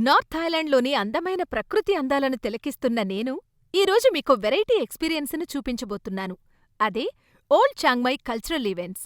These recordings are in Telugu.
నార్త్ థాయిలాండ్లోని అందమైన ప్రకృతి అందాలను తిలకిస్తున్న నేను ఈరోజు మీకు వెరైటీ ఎక్స్పీరియన్స్ను చూపించబోతున్నాను. అదే old Chiang Mai cultural events.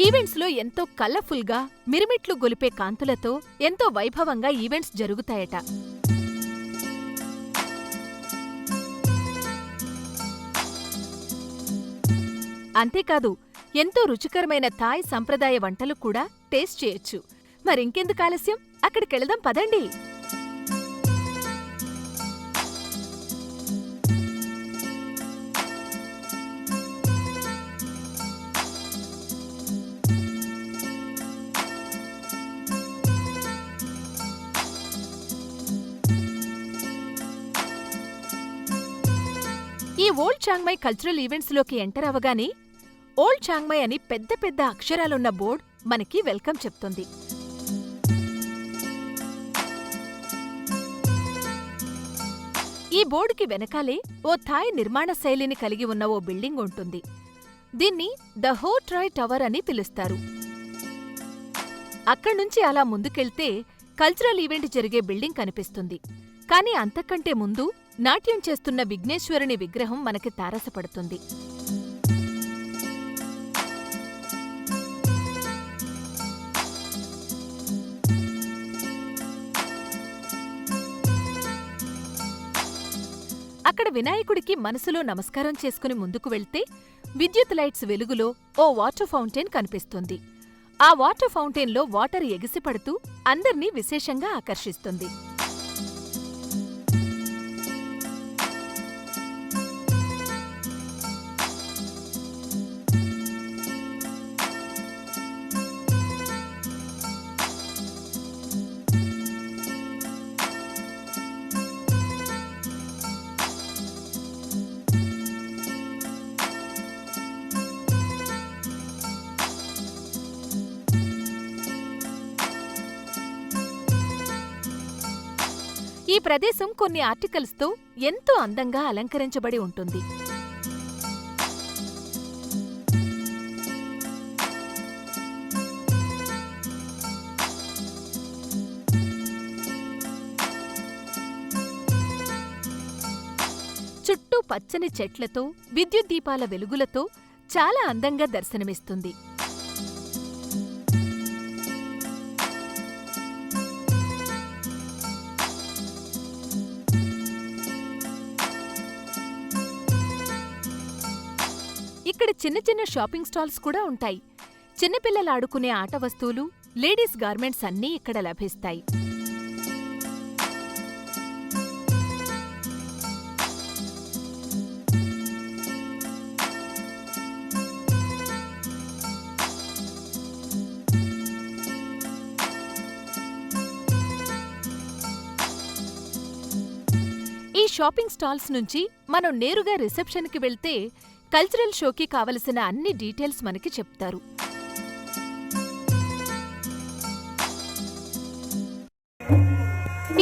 ఈవెంట్స్లో ఎంతో కలర్ఫుల్గా, మిరుమిట్లు గొలిపే కాంతులతో ఎంతో వైభవంగా ఈవెంట్స్ జరుగుతాయట. అంతేకాదు, ఎంతో రుచికరమైన థాయ్ సంప్రదాయ వంటలు కూడా టేస్ట్ చేయొచ్చు. మరింకెందుకు ఆలస్యం, అక్కడికెళదాం పదండి. ఈ ఓల్డ్ చాంగ్ మై కల్చరల్ ఈవెంట్స్లోకి ఎంటర్ అవగానే ఓల్డ్ చాంగ్ మై అని పెద్ద పెద్ద అక్షరాలున్న బోర్డ్ మనకి వెల్కమ్ చెప్తుంది. ఈ బోర్డుకి వెనకాలే ఓ థాయ్ నిర్మాణ శైలిని కలిగి ఉన్న ఓ బిల్డింగ్ ఉంటుంది. దీన్ని ద హో ట్రాయ్ టవర్ అని పిలుస్తారు. అక్కడ్నుంచి అలా ముందుకెళ్తే కల్చరల్ ఈవెంట్ జరిగే బిల్డింగ్ కనిపిస్తుంది. కానీ అంతకంటే ముందు నాట్యం చేస్తున్న విఘ్నేశ్వరుని విగ్రహం మనకి తారసపడుతుంది. అక్కడ వినాయకుడికి మనసులో నమస్కారం చేసుకుని ముందుకు వెళ్తే విద్యుత్ లైట్స్ వెలుగులో ఓ వాటర్ ఫౌంటైన్ కనిపిస్తుంది. ఆ వాటర్ ఫౌంటైన్లో వాటర్ ఎగిసిపడుతూ అందర్నీ విశేషంగా ఆకర్షిస్తుంది. ఈ ప్రదేశం కొన్ని ఆర్టికల్స్తో ఎంతో అందంగా అలంకరించబడి ఉంటుంది. చుట్టూ పచ్చని చెట్లతో, విద్యుత్ దీపాల వెలుగులతో చాలా అందంగా దర్శనమిస్తుంది. ఇక్కడ చిన్న చిన్న షాపింగ్ స్టాల్స్ కూడా ఉంటాయి. చిన్నపిల్లలు ఆడుకునే ఆట వస్తువులు, లేడీస్ గార్మెంట్స్ అన్నీ ఇక్కడ లభిస్తాయి. ఈ షాపింగ్ స్టాల్స్ నుంచి మనం నేరుగా రిసెప్షన్కి వెళ్తే కల్చరల్ షోకి కావలసిన అన్ని డీటెయిల్స్ మనకి చెప్తారు.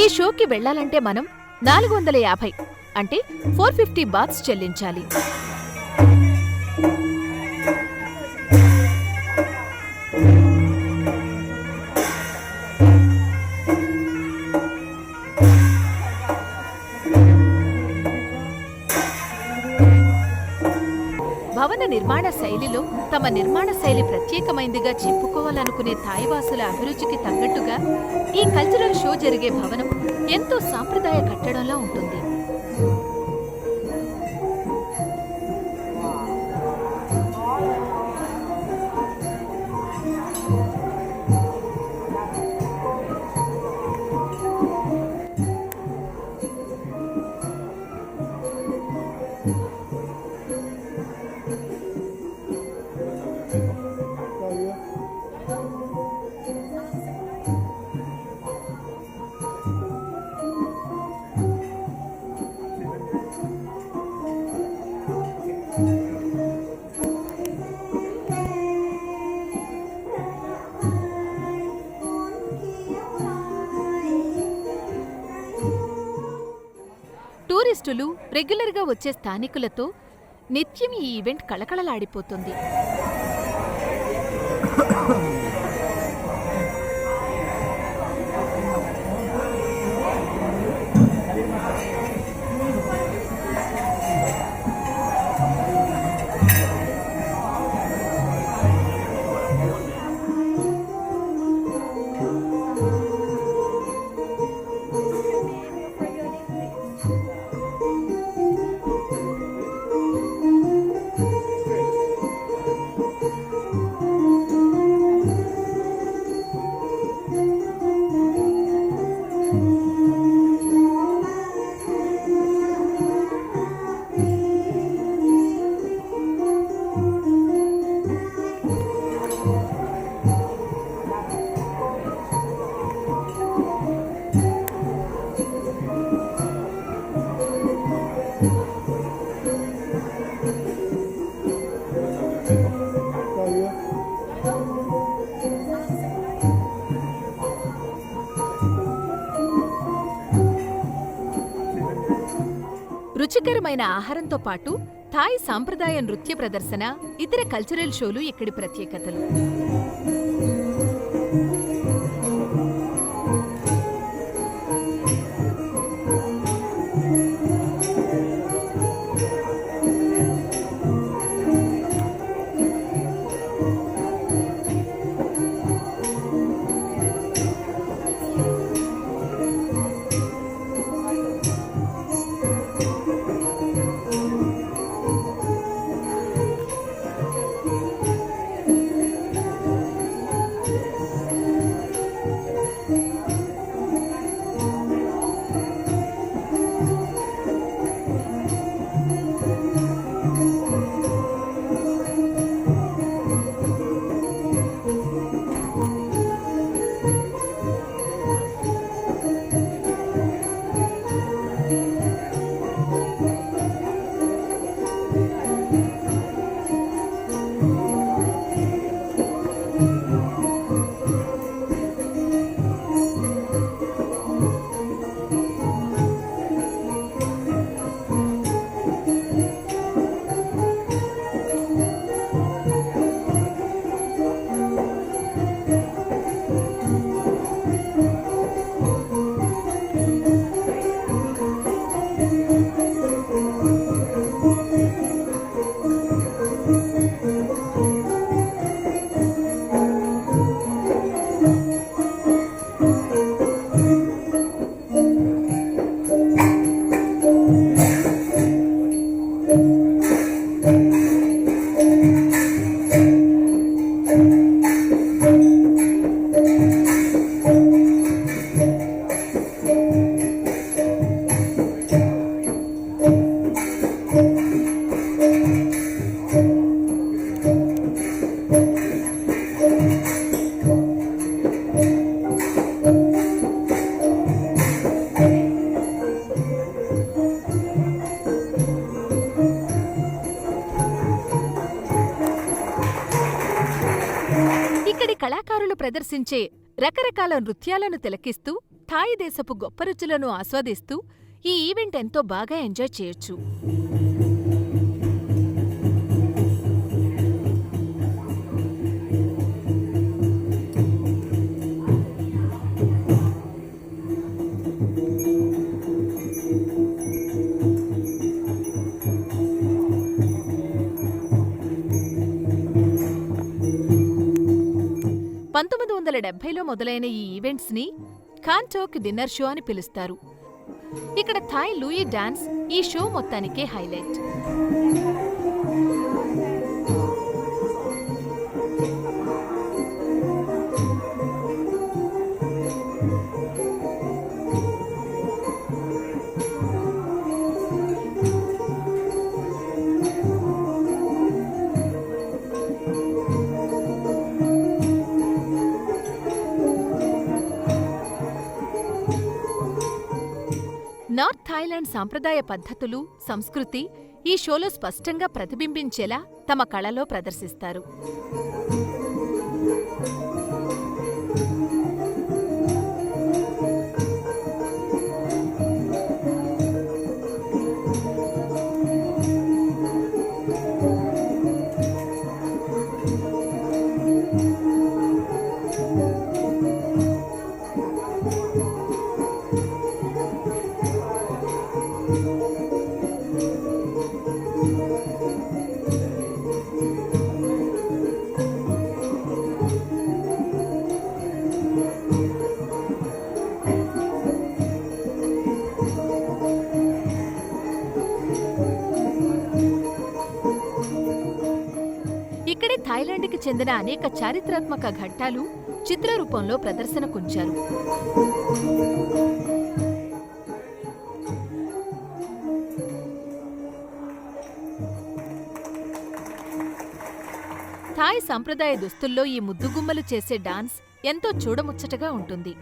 ఈ షోకి వెళ్లాలంటే మనం 450 అంటే 450 బాత్స్ చెల్లించాలి. భవన నిర్మాణ శైలిలో తమ నిర్మాణ శైలి ప్రత్యేకమైందిగా చెప్పుకోవాలనుకునే థాయివాసుల అభిరుచికి తగ్గట్టుగా ఈ కల్చరల్ షో జరిగే భవనం ఎంతో సాంప్రదాయ కట్టడంలా ఉంటుంది. టూరిస్టులు, రెగ్యులర్గా వచ్చే స్థానికులతో నిత్యం ఈ ఈవెంట్ కళకళలాడిపోతుంది. రుచికరమైన ఆహారంతో పాటు థాయ్ సాంప్రదాయ నృత్య ప్రదర్శన, ఇతర కల్చరల్ షోలు ఇక్కడి ప్రత్యేకతలు. ఇక్కడి కళాకారులు ప్రదర్శించే రకరకాల నృత్యాలను తిలకిస్తూ, థాయ్ దేశపు గొప్ప రుచులను ఆస్వాదిస్తూ ఈ ఈవెంట్ ఎంతో బాగా ఎంజాయ్ చేయొచ్చు. పంతొమ్మిది 1970లో మొదలైన ఈ ఈవెంట్స్ని ఖాన్టోక్ డిన్నర్ షో అని పిలుస్తారు. ఇక్కడ థాయ్ లూయి డాన్స్ ఈ షో మొత్తానికే హైలైట్. నార్త్ థాయిలాండ్ సాంప్రదాయ పద్ధతులు, సంస్కృతి ఈ షోలో స్పష్టంగా ప్రతిబింబించేలా తమ కళలో ప్రదర్శిస్తారు. థాయిలాండ్కి చెందిన అనేక చారిత్రాత్మక ఘట్టాలు చిత్రరూపంలో ప్రదర్శనకుంచారు. థాయ్ సంప్రదాయ దుస్తుల్లో ఈ ముద్దుగుమ్మలు చేసే డాన్స్ ఎంతో చూడముచ్చటగా ఉంటుంది.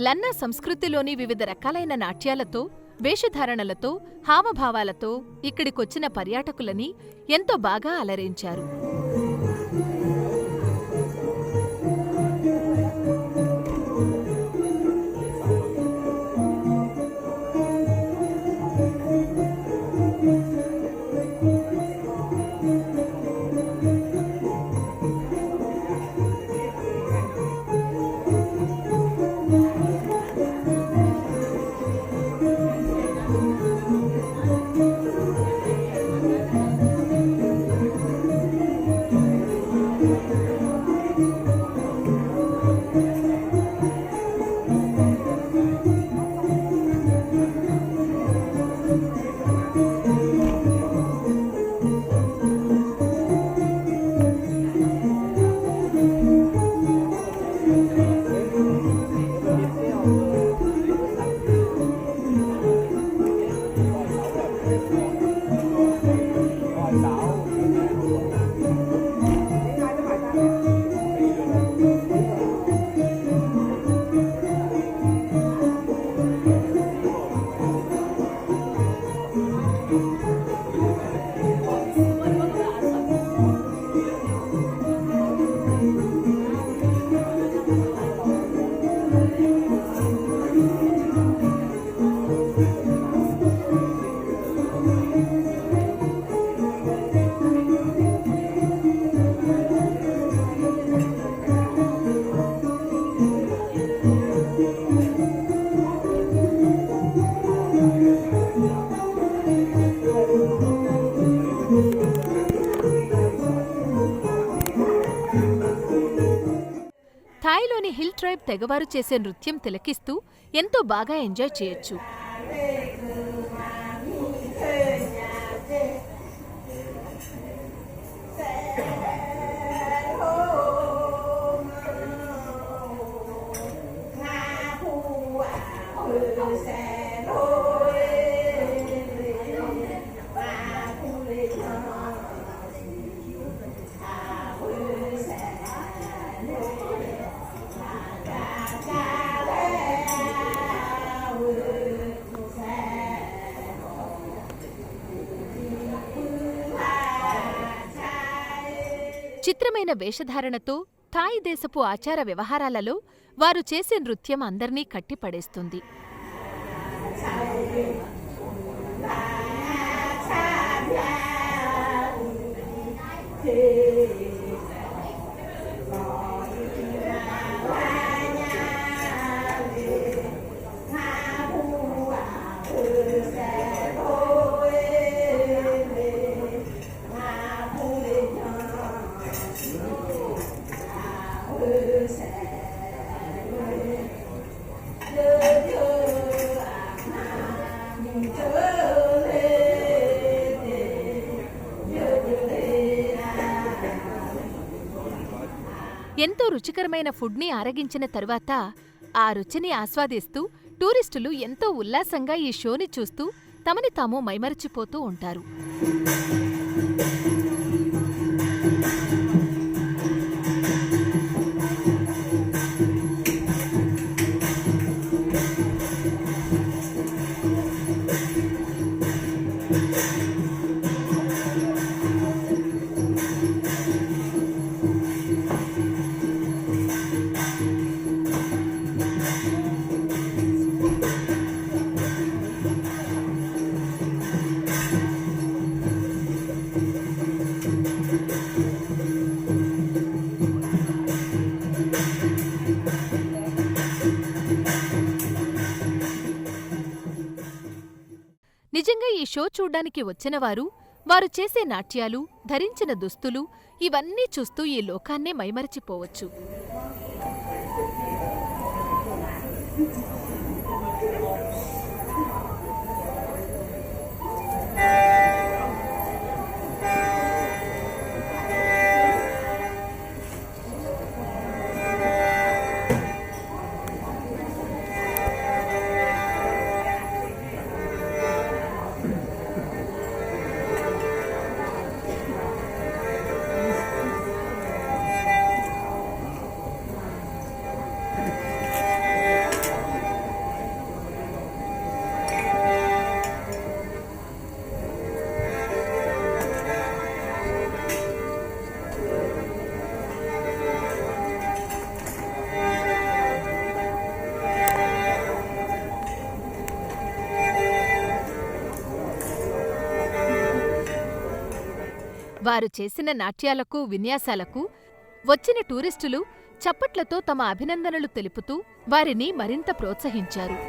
లన్నా సంస్కృతిలోని వివిధ రకాలైన నాట్యాలతో, వేషధారణలతో, హావభావాలతో ఇక్కడికొచ్చిన పర్యాటకులని ఎంతో బాగా అలరించారు. థాయ్లోని హిల్ ట్రైబ్ తెగవారు చేసే నృత్యం తిలకిస్తూ ఎంతో బాగా ఎంజాయ్ చేయొచ్చు. చిత్రమైన వేషధారణతో థాయ్ దేశపు ఆచార వ్యవహారాలలో వారు చేసే నృత్యం అందర్నీ కట్టిపడేస్తుంది. ఎంతో రుచికరమైన ఫుడ్ని ఆరగించిన తరువాత ఆ రుచిని ఆస్వాదిస్తూ టూరిస్టులు ఎంతో ఉల్లాసంగా ఈ షోని చూస్తూ తమని తాము మైమరచిపోతూ ఉంటారు. నిజంగా ఈ షో చూడ్డానికి వచ్చినవారు, వారు చేసే నాట్యాలు, ధరించిన దుస్తులు ఇవన్నీ చూస్తూ ఈ లోకాన్నే మైమరచిపోవచ్చు. వారు చేసిన నాట్యాలకు, విన్యాసాలకు వచ్చిన టూరిస్టులు చప్పట్లతో తమ అభినందనలు తెలుపుతూ వారిని మరింత ప్రోత్సహించారు.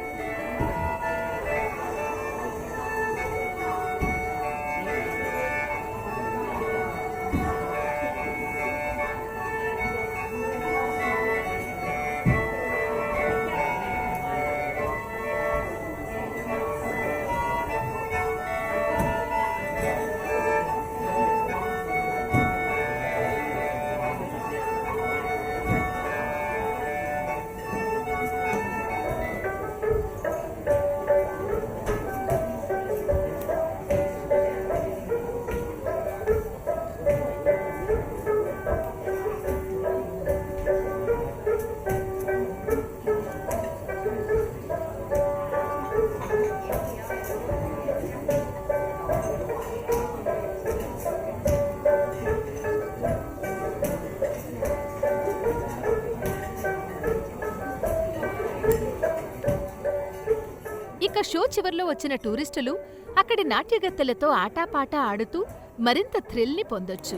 ఇక షో చివర్లో వచ్చిన టూరిస్టులు అక్కడి నాట్యగత్తెలతో ఆటాపాటా ఆడుతూ మరింత థ్రిల్ని పొందొచ్చు.